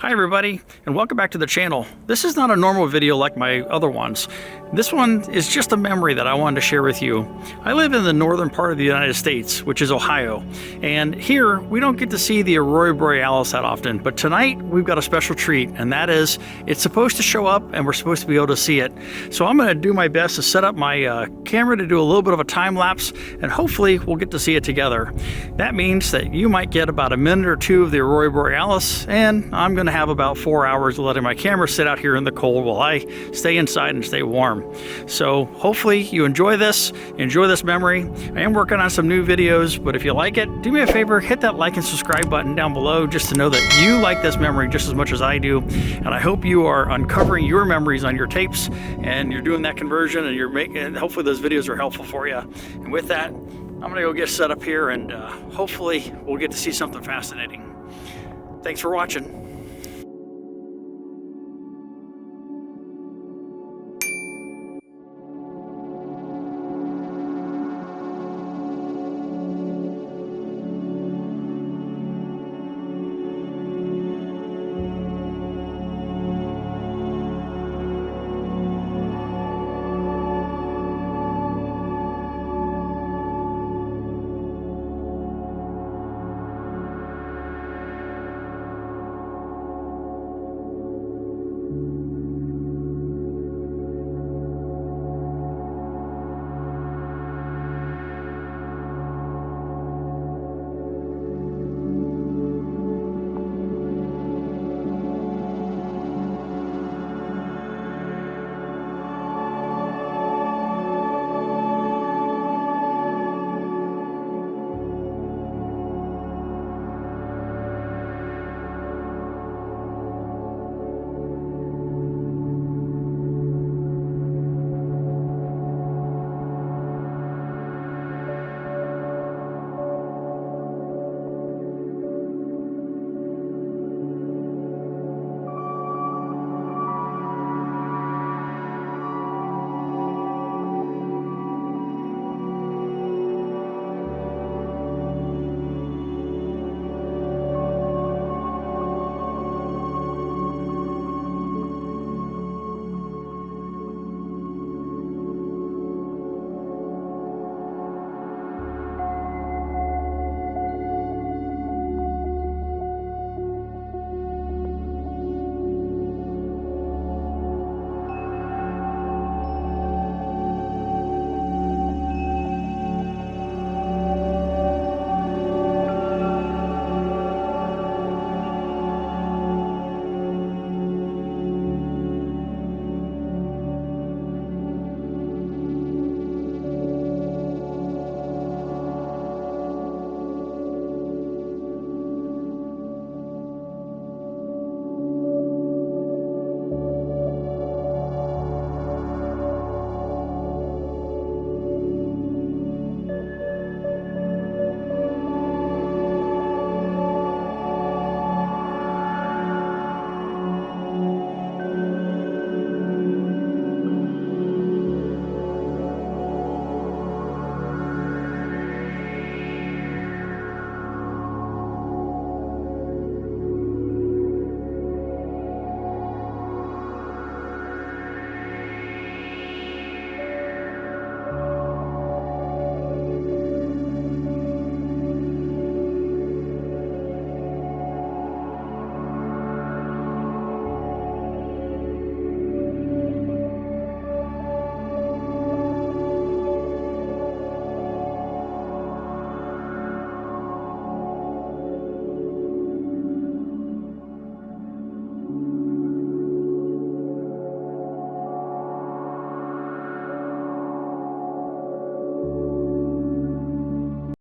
Hi everybody, and welcome back to the channel. This is not a normal video like my other ones. This one is just a memory that I wanted to share with you. I live in the northern part of the United States, which is Ohio, and here we don't get to see the Aurora Borealis that often, but tonight we've got a special treat, and that is it's supposed to show up and we're supposed to be able to see it. So I'm going to do my best to set up my camera to do a little bit of a time lapse, and hopefully we'll get to see it together. That means that you might get about a minute or two of the Aurora Borealis, and I'm going to have about 4 hours of letting my camera sit out here in the cold while I stay inside and stay warm. So hopefully you enjoy this memory. I am working on some new videos, but if you like it, do me a favor, hit that like and subscribe button down below just to know that you like this memory just as much as I do. And I hope you are uncovering your memories on your tapes and you're doing that conversion, and and hopefully those videos are helpful for you. And with that, I'm gonna go get set up here, and hopefully we'll get to see something fascinating. Thanks for watching.